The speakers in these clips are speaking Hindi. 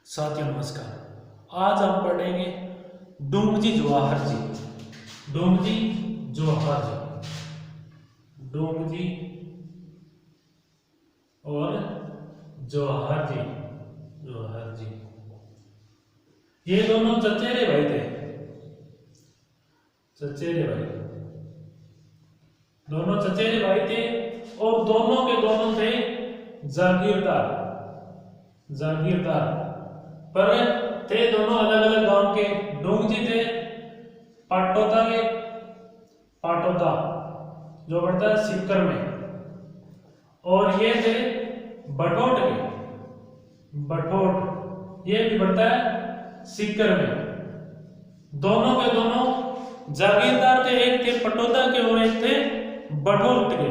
साथियों नमस्कार। आज हम पढ़ेंगे डोंगजी जवाहर जी। डोंगजी जवाहर जी, डोंगजी और जवाहर जी। जवाहर जी ये दोनों चचेरे भाई थे। चचेरे भाई, दोनों चचेरे भाई थे और दोनों के दोनों थे जागीरदार। जागीरदार पर थे दोनों अलग अलग गांव के। डोंगजी थे पाटोदा के, पाटोदा जो पड़ता है सीकर में, और ये थे बटोट के, बटोट ये भी पड़ता है सीकर में। दोनों के दोनों जागीरदार थे, एक थे पटोदा के और एक थे बटोट के।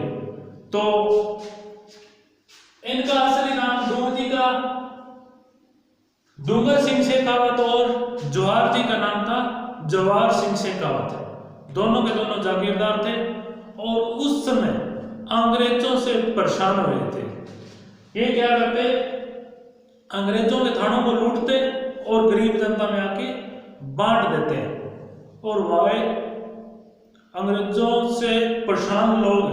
तो इनका असली नाम डोंगजी का डूंगर सिंह शेखावत और जवाहर जी का नाम था जवाहर सिंह शेखावत। दोनों के दोनों जागीरदार थे और उस समय अंग्रेजों से परेशान हुए थे। ये क्या करते, अंग्रेजों के थानों को लूटते और गरीब जनता में आके बांट देते हैं। और वह अंग्रेजों से परेशान लोग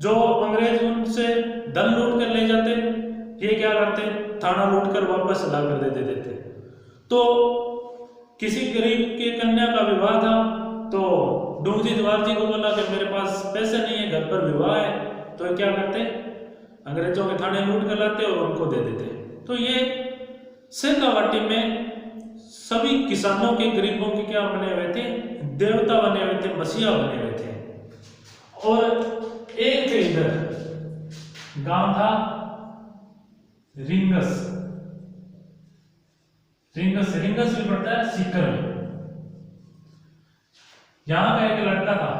जो अंग्रेज उनसे धन लूट कर ले जाते, ये क्या करते, थाना लूट कर वापस ला कर दे देते। तो किसी गरीब के कन्या का विवाह था, तो डोंगजी जवाहर जी को बोला कि मेरे पास पैसे नहीं है, घर पर विवाह है। तो क्या करते, अंग्रेजों के थाने लूट कर लाते और उनको दे देते। तो ये शेखावाटी में सभी किसानों के, गरीबों के क्या बने हुए थे, देवता बने हुए थे, मसीहा बने हुए थे। और एक थे इधर गांव था रिंगस। रिंगस रिंगस भी पड़ता है सीकर में। यहां का एक लड़का था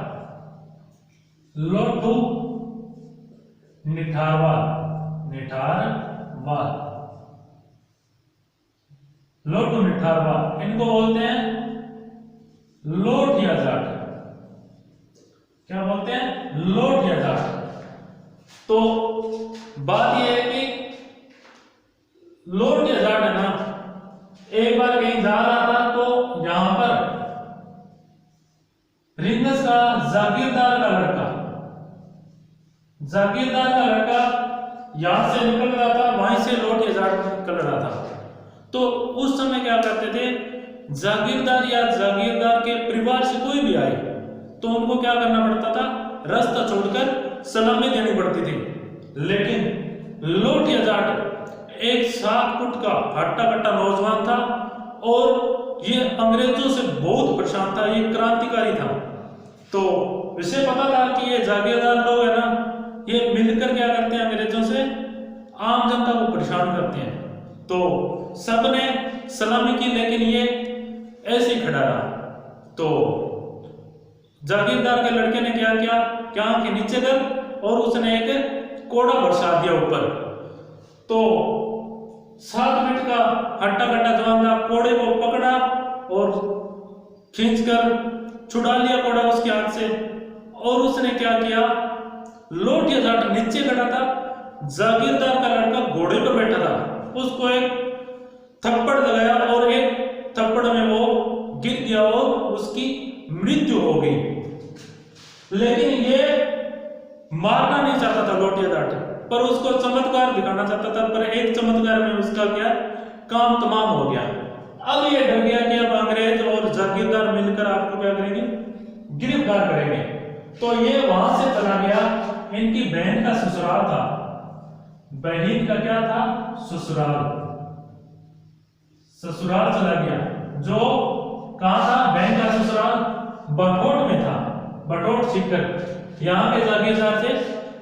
लोटू निठारवाल। निठारवाल, लोटू निठारवाल, इनको बोलते हैं लोट या जाट। क्या बोलते हैं, लोट या जाट। तो बात यह है कि लोट या जाट है ना, एक बार कहीं जा रहा था तो यहां पर रिंगस का जागीरदार का लड़का, जागीरदार का लड़का यहां से निकल रहा था, वहीं से लोट या जाट निकल रहा था। तो उस समय क्या करते थे, जागीरदार या जागीरदार के परिवार से कोई भी आए तो उनको क्या करना पड़ता था, रास्ता छोड़कर सलामी देनी पड़ती थी। लेकिन लोट या जाट एक 7 फुट का हट्टा कट्टा नौजवान था और ये अंग्रेजों से बहुत परेशान था, ये क्रांतिकारी था। तो इसे पता था कि ये जागीरदार लोग है ना, ये मिलकर क्या करते हैं, अंग्रेजों से आम जनता को परेशान करते हैं। तो सबने सलामी की, लेकिन ये ऐसे ही खड़ा रहा। तो जागीरदार के लड़के ने क्या किया, क्या के नीचे कर और उसने एक कोड़ा बरसा दिया ऊपर। तो 7 फीट का हट्टा कट्टा जवान था, कोड़े को पकड़ा और खींचकर छुड़ा लिया कोड़ा उसके हाथ से। और उसने क्या किया, लोट या जाट नीचे खड़ा था, जागीरदार का लड़का घोड़े पर बैठा था, उसको एक थप्पड़ लगाया और एक थप्पड़ में वो गिर गया और उसकी मृत्यु हो गई। लेकिन ये मारना नहीं चाहता था लोट या जाट, पर उसको चमत्कार दिखाना चाहता था। पर एक चमत्कार में उसका क्या काम तमाम हो गया। अब ये डर गया कि अब अंग्रेज और जागीरदार मिलकर आपको क्या करेंगे, गिरफ्तार करेंगे। तो ये वहां से चला गया, इनकी बहन का ससुराल था। बहन का क्या था, ससुराल। ससुराल चला गया, जो कहां था, बहन का ससुराल बटोट में था, बटोट सीकर। यहां के जागीरदार थे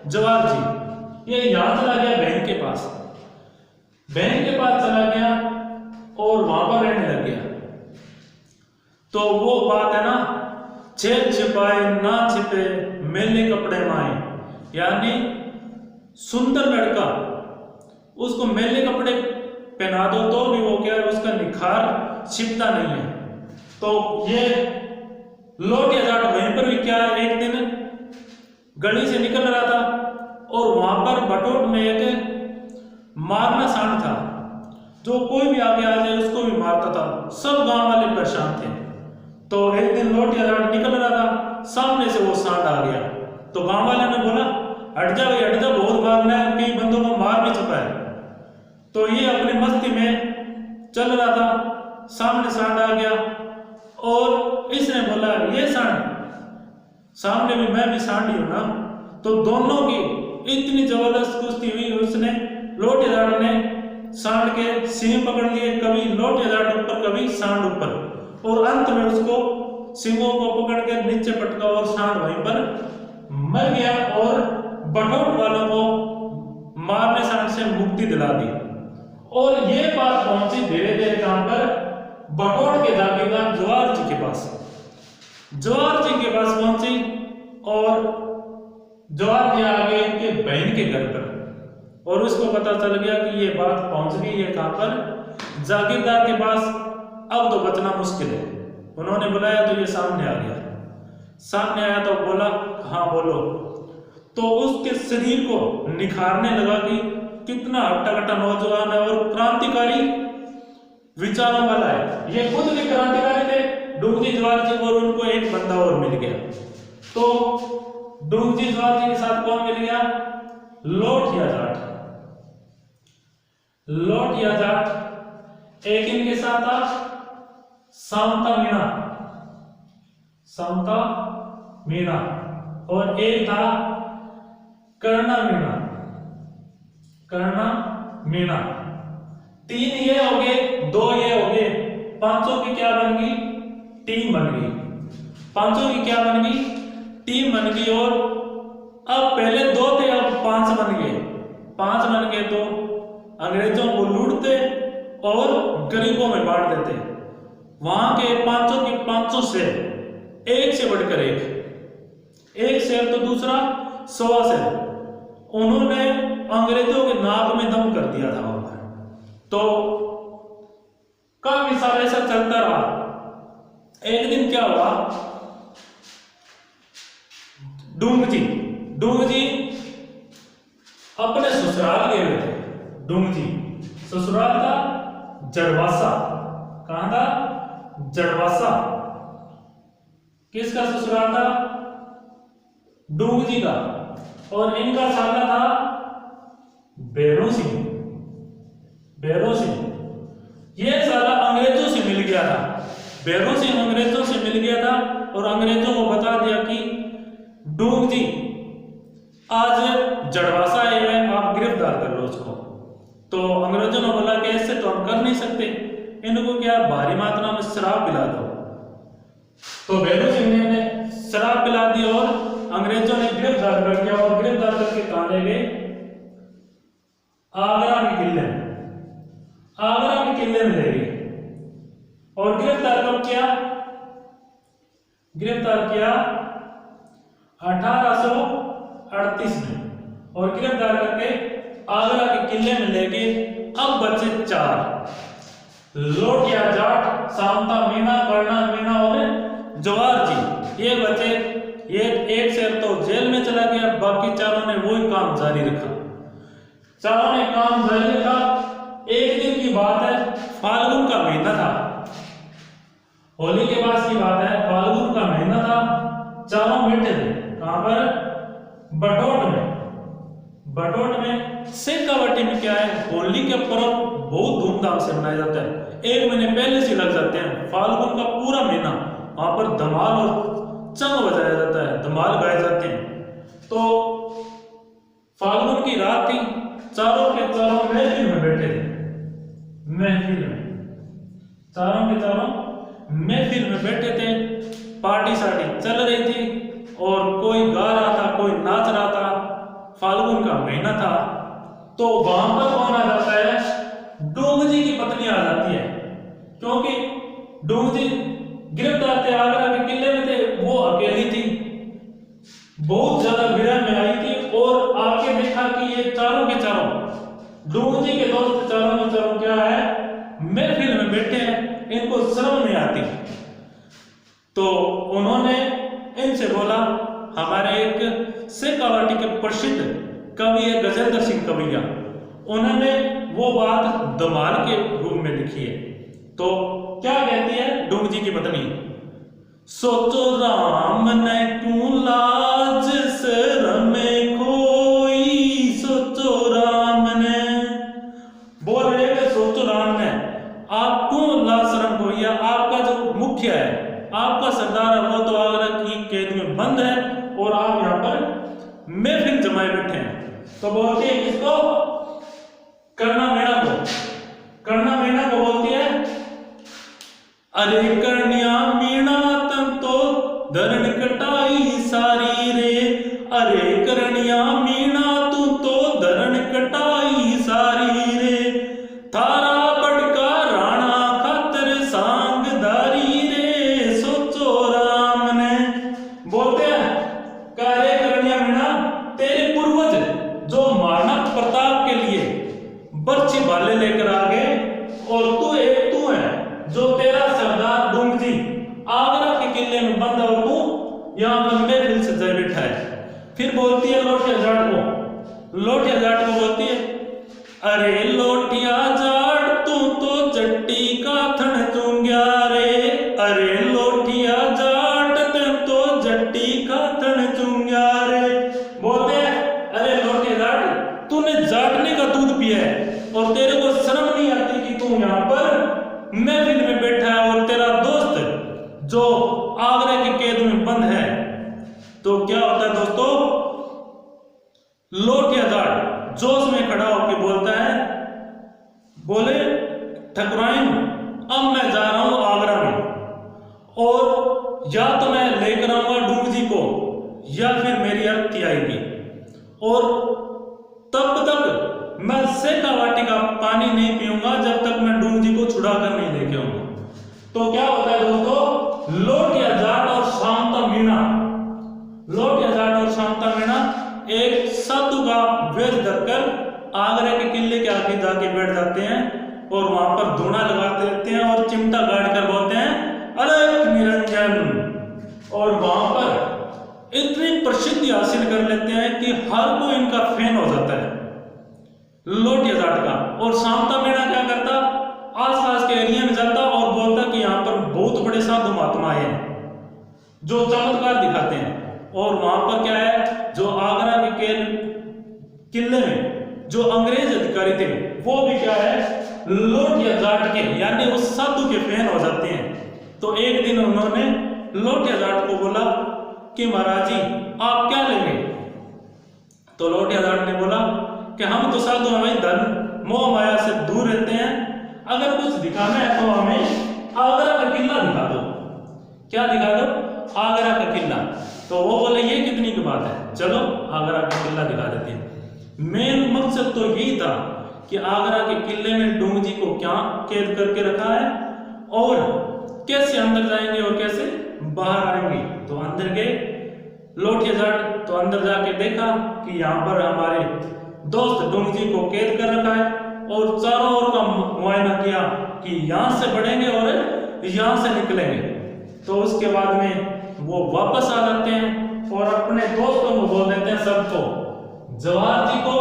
जवाहर जी। ये यहां चला गया बहन के पास, बहन के पास चला गया और वहां पर रहने लग गया। तो वो बात है ना, छेद छिपाए ना छिपे मेले कपड़े माए, यानी सुंदर लड़का उसको मेले कपड़े पहना दो तो भी वो क्या है, उसका निखार छिपता नहीं है। तो ये लोट या जाट वहीं पर भी क्या, एक दिन गली से निकल रहा था और वहां पर बटोट में एक मारना सांड था। जो कोई भी आगे आ जाए उसको भी मारता था। सब गांव वाले परेशान थे। तो एक दिन लोटिया जाट निकल रहा था, सामने से वो सांड आ गया। तो गांव वाले ने बोला हट जा भाई हट जा, बहुत मारना है, कई बंदों को मार भी चुका है। तो ये अपनी मस्ती में चल रहा था, सामने सांड आ गया और इसने बोला ये सांड, सामने भी मैं भी सांड ही हूं ना। तो दोनों की इतनी जबरदस्त कुश्ती हुई, उसने लोटे जाट ने सांड के सींग पकड़ लिए, कभी लोटे जाट ऊपर कभी सांड ऊपर, और अंत में उसको सींगों को पकड़ के नीचे पटका और सांड वहीं पर मर गया और बटोट वालों को मारने सांड से मुक्ति दिला दी। और ये बात पहुंची धीरे धीरे कहां पर, बटोट के जागीरदार जवाहर जी के पास। जवाहर जी के पास पहुंची और जवाहर जी आ गए इनके बहन के घर पर, और उसको पता चल गया कि ये बात पहुंच गई है कहां पर, जागीरदार के पास। अब तो बचना मुश्किल है। उन्होंने बुलाया तो ये सामने आ गया। सामने आया तो बोला हाँ बोलो। तो उसके शरीर को निखारने लगा कि कितना हट्टा कट्टा नौजवान है और क्रांतिकारी विचारों वाला है। ये खुद भी क्रांतिकारी थे, डूंगजी जवाहर जी, और उनको एक बंदा और मिल गया। तो डूंगजी जवाहर जी के साथ कौन मिल गया, लोटिया जाट। लोटिया जाट एक इनके साथ था सामता मीणा, सामता मीणा, और एक था कर्णा मीणा, कर्णा मीणा। तीन ये हो गए, दो ये हो गए, पांचों की क्या बन गई, टीम बन गई। पांचों की क्या बन गई, टीम बन गई। और अब पहले दो थे, अब पांच बन गए। पांच बन गए तो अंग्रेजों को लूटते और गरीबों में बांट देते। वहां के पांचों की 500 शेर, एक से बढ़कर एक शेर तो दूसरा 100 शेर, उन्होंने अंग्रेजों के नाक में दम कर दिया था वहां पर। तो काफी साल ऐसा चलता रहा। एक दिन क्या हुआ, डूंगजी अपने ससुराल गए हुए थे। डूंगजी ससुराल था जड़वासा। कहां था, जड़वासा। किसका ससुराल था, डूंगजी का। और इनका साला था भैरों सिंह। भैरों सिंह ये साला अंग्रेजों से मिल गया था। भैरों सिंह अंग्रेजों से मिल गया था और अंग्रेजों को बता दिया कि डूंगजी आज जड़वासा आए हुए, आप गिरफ्तार कर लो उसको। तो अंग्रेजों ने बोला कि ऐसे तो हम कर नहीं सकते, इनको क्या भारी मात्रा में शराब पिला दो। तो भैरों सिंह ने शराब पिला दी और अंग्रेजों ने गिरफ्तार कर दिया। और गिरफ्तार करके कहां ले गए, आगरा के किले में। आगरा के किले में ले गए और गिरफ्तार कब किया, गिरफ्तार किया 1838 में। और गिरफ्तार करके आगरा के किले में ले गए। अब बचे 4, लोटिया जाट, सामता मीणा, कर्णा मीणा और जवाहर जी। ये बचे। ये एक शेर तो जेल में चला गया, बाकी चारों ने वही काम जारी रखा। चारों ने काम जारी रखा। एक दिन की बात है, फाल्गुन का महीना था, होली के बाद की बात है, फाल्गुन का महीना था। चारों बैठे थे कहां पर, बटोट में। बटोट में शेखावटी में क्या है, होली के पर्व बहुत धूमधाम से मनाया जाता है। 1 महीने पहले से लग जाते हैं। फाल्गुन का पूरा महीना वहां पर धमाल और चंग बजाया जाता है, धमाल गाए जाते हैं। तो फाल्गुन की रात थी, चारों के चारों महफिल में बैठे थे। महफिल में चारों के चारों महफिल में बैठे थे। पार्टी सार्टी चल रही थी और कोई गा रहा था, कोई नाच रहा था। फाल्गुन का महीना था। तो वहां पर कौन आ जाता है, डूंगजी की पत्नी आ जाती है। क्योंकि डूंगजी गिरफ्तार थे, आगरा के किले में थे, वो अकेली थी, बहुत ज्यादा विरह में आई थी। और आके देखा कि ये चारों के चारों डूंगजी के दोस्त चारों के चारों क्या है, महफिल में बैठे हैं, इनको शर्म नहीं आती। तो उन्होंने इनसे बोला, हमारे एक शेखावटी के प्रसिद्ध कवि है गजेंद्र सिंह कविया, उन्होंने वो बात धमाल के रूप में लिखी है। तो क्या कहती है डूंग जी की पत्नी, सोचो राम ने क्यों लाज शर्म खोई, सोचो राम ने, बोल रहे हैं सोचो राम ने आप क्यों लाज शर्म खोई, आपका जो मुख्य है, आपका सरदार है, वो तो आगरा की कैद में बंद है और आप यहाँ पर महफिल जमाए बैठे हैं। तो बोलते हैं इसको करना मीणा को बोलती है, अरे करनिया मीणा तम तो धरण कटाई सारी रे, अरे करनिया मीणा तू तो धरण कटाई सारी रे, थारा बड़का राणा खातर सांगदारी रे, सोचो राम ने। बोलते हैं करे करनिया मीणा, तेरे पूर्वज जो महाराणा प्रताप के लिए बर्छी भाले लेकर आ गए और तू है जो तेरा सरदार डूंग जी आगरा के किले में बंद और तू यहाँ पर महफिल सजाए बैठा है। फिर बोलती है लोटिया जाट को बोलती है, अरे लोटिया जाट तू तो चट्टी का थन चूंग्या रे, अरे लोटिया जाट तू तो जट्टी का थन चूंग्या रे। बोलते हैं अरे लोटिया जाट तूने जाटने का दूध पिया है और तेरे को शर्म नहीं आती कि तू यहाँ पर महफिल में बैठा है और तेरा दोस्त जो आगरा की कैद में बंद है। तो क्या होता है दोस्तों, लोटिया जाट जोश में खड़ा होकर बोलता है, बोले ठकुराइन अब मैं जा रहा हूं आगरा में और या तो मैं लेकर आऊंगा डूंग जी को या फिर मेरी अर्थी आएगी और तब तक मैं सेका वाटी का पानी नहीं पीऊंगा जब तक मैं डूंग जी को छुड़ा कर नहीं लेके आऊंगा। तो क्या होता है दोस्तों, लोटिया जाट और शांता मीणा एक साधु का वेश धरकर आगरा के किले के आगे जाके बैठ जाते हैं और वहां पर धूना लगाते रहते हैं और चिमटा गाड़ कर बोलते हैं अलख निरंजन, और वहां पर इतनी प्रसिद्धि हासिल कर लेते हैं कि हर कोई इनका फैन हो जाता है लोटिया जाट का। और शांता मीणा क्या करता, आसपास के एरिया में जाता और बोलता कि यहाँ पर बहुत बड़े साधु महात्मा आए हैं जो चमत्कार दिखाते हैं। और वहां पर क्या है, जो आगरा के किले में जो अंग्रेज अधिकारी थे वो भी क्या है लोटिया जाट के यानी उस साधु के फैन हो जाते हैं। तो एक दिन उन्होंने लोटिया जाट को बोला कि महाराज जी आप क्या लेंगे। तो लोटिया जाट ने बोला कि हम तो साधु हमें धन मोह माया से दूर रहते हैं, अगर कुछ दिखाना है तो हमें आगरा का किला दिखा दो। क्या दिखा दो, आगरा का किला। तो वो बोले ये कितनी की बात है, चलो आगरा का किला दिखा देते हैं। मेन मकसद तो यही था कि आगरा के किले में डूंग जी को क्या कैद करके रखा है और कैसे अंदर जाएंगे और कैसे बाहर आएंगे। तो अंदर गए लोटिया जाट, तो अंदर जाके देखा कि यहाँ पर हमारे दोस्त डूंग जी को कैद कर रखा है और चारों ओर का मुआयना किया कि यहाँ से बढ़ेंगे और यहाँ से निकलेंगे। तो उसके बाद में वो वापस आ जाते हैं और अपने दोस्तों को बोल देते हैं, सबको, जवाहर जी को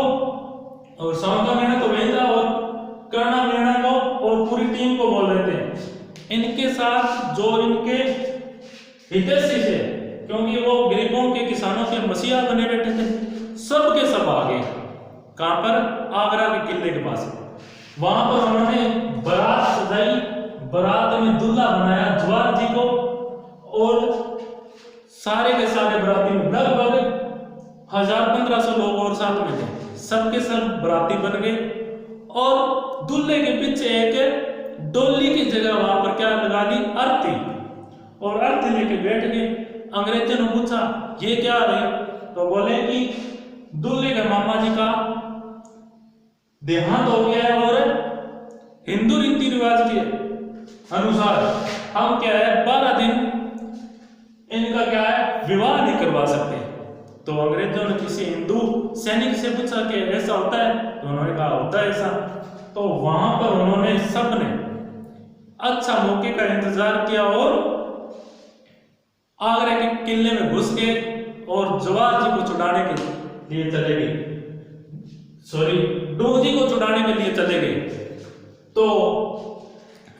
और शांता मीणा तो भेजा और कर्णा मीणा को और पूरी टीम को बोल देते हैं इनके साथ जो इनके हितैषी थे, क्योंकि वो गरीबों के किसानों के मसीहा बने बैठे थे, सब के सब आ गए। कहां पर, आगरा के किले के पास। वहां पर उन्होंने बारात सजाई, बारात में दूल्हा बनाया जवाहर जी को और सारे के सारे बराती में लगभग 1000-1500 लोग और साथ में थे, सबके सब बराती बन गए और दूल्हे के पीछे एक डोली की जगह वहां पर क्या लगा दी, अर्थी, और अर्थी लेके बैठ गए। अंग्रेजों ने पूछा ये क्या है, तो बोले कि दूल्हे के मामा जी का देहांत हो गया है और हिंदू रीति रिवाज के अनुसार हम क्या है 12 दिन इनका क्या है विवाह नहीं करवा सकते। तो अंग्रेजों ने किसी हिंदू सैनिक से पूछा कि ऐसा होता है, तो उन्होंने कहा होता है ऐसा। तो वहां पर उन्होंने सबने अच्छा मौके का इंतजार किया और आगरा के किले में घुस गए और जवाहर जी को छुड़ाने के लिए चले गए, डोंगजी को छुड़ाने के लिए चले गए। तो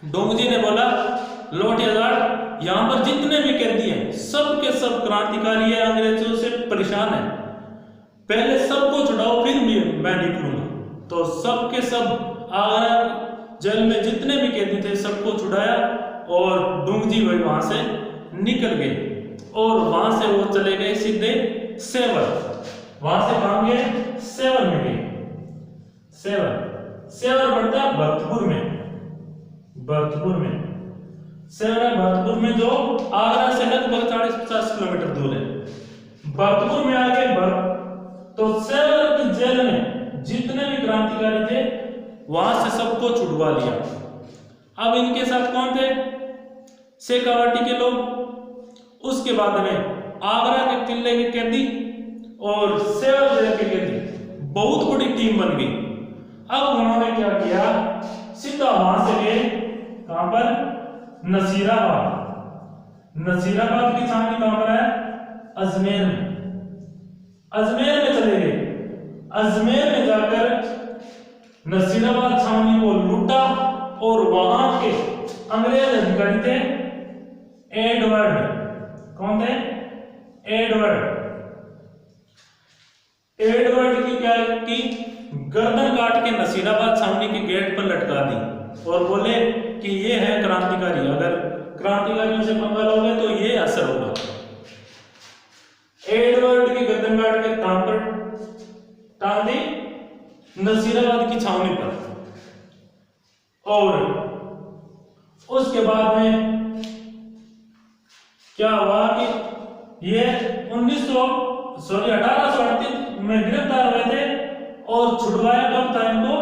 डोंगजी ने बोला लोटियाजाट, यहाँ पर जितने भी कैदी हैं सब के सब क्रांतिकारी है, अंग्रेजों से परेशान है, पहले सबको छुड़ाओ फिर मैं निकलूंगा। तो सब के सब आगरा जेल में जितने भी कैदी थे सबको छुड़ाया और डोंगजी भाई वहां से निकल गए और वहां से वो चले गए सीधे सेवर। वहां से कहां गए? सेवर में गए। सेवर पड़ता है भरतपुर में। सेवर है भरतपुर में, जो आगरा से लगभग 40-50 किलोमीटर दूर है। भरतपुर में आगे तो सेवर की जेल में जितने भी क्रांतिकारी थे वहां से सबको छुड़वा लिया। अब इनके साथ कौन थे? शेखावाटी के लोग। उसके बाद में आगरा के किले के कैदी और सेवर जेल के कैदी, बहुत बड़ी टीम बन गई। अब उन्होंने क्या किया, सीधा वहां से गए कहां पर? नसीराबाद की छावनी कहां पर है? अजमेर में चले गए। अजमेर में जाकर नसीराबाद छावनी को लूटा और वहां के अंग्रेज अधिकारी थे एडवर्ड। कौन थे? एडवर्ड की क्या की? गर्दन काट के नसीराबाद छावनी के गेट पर लटका दी और बोले कि ये है क्रांतिकारी, अगर क्रांतिकारियों से पंगा लोगे तो ये असर होगा। एडवर्ड की गर्दन काट के कहां पर टांग दी? नसीराबाद की छावनी पर। और उसके बाद में क्या हुआ कि ये 1838 में गिरफ्तार हुए थे और छुड़वाया कब था इनको?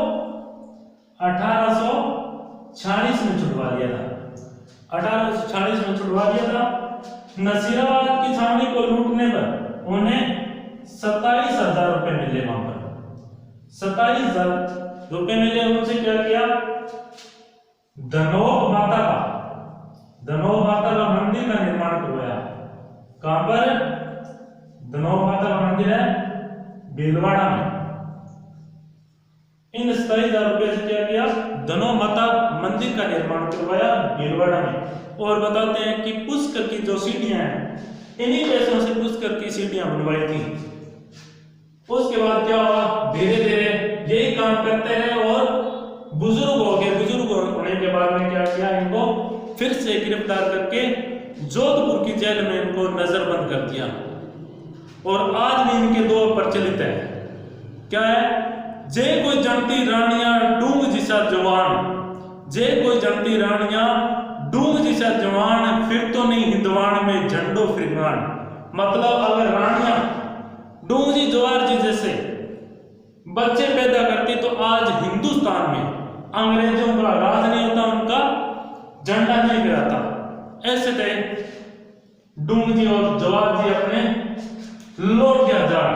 1846 में छुड़वा दिया था। 1846 में छुड़वा दिया था। नसीराबाद की छावनी को लूटने पर उन्हें 27,000 रुपए मिले। वहां पर 27,000 रुपए मिले। उनसे क्या किया? धनोब माता का मंदिर का निर्माण करवाया। कहां पर? धनोब माता का मंदिर है भीलवाड़ा में। इन 27,000 रुपए से क्या किया? धनोब माता मंदिर का निर्माण करवाया भीलवाड़ा में। और बताते हैं कि पुष्कर की जो सीढ़ियां हैं, इन्हीं पैसों से पुष्कर की सीढ़ियां बनवाई थी। उसके बाद क्या हुआ? धीरे धीरे यही काम करते रहे और बुजुर्ग हो गए। बुजुर्ग होने के बाद में क्या किया? इनको फिर से गिरफ्तार करके जोधपुर की जेल में इनको नजरबंद कर दिया। और आज भी इनके दो प्रचलित है। क्या है? जे कोई जनती रानियां डूंग जिसा जवान, जे कोई जनती रानियां डूंग जिसा जवान, फिर तो नहीं हिंदवान में झंडो फिरगान। मतलब अगर रानियां डूंग जी जवार जी जैसे बच्चे पैदा करती तो आज हिंदुस्तान में अंग्रेजों का राज नहीं होता, उनका झंडा नहीं गिराता। ऐसे थे डूंग जी और जवार जी अपने लोटियाजाट।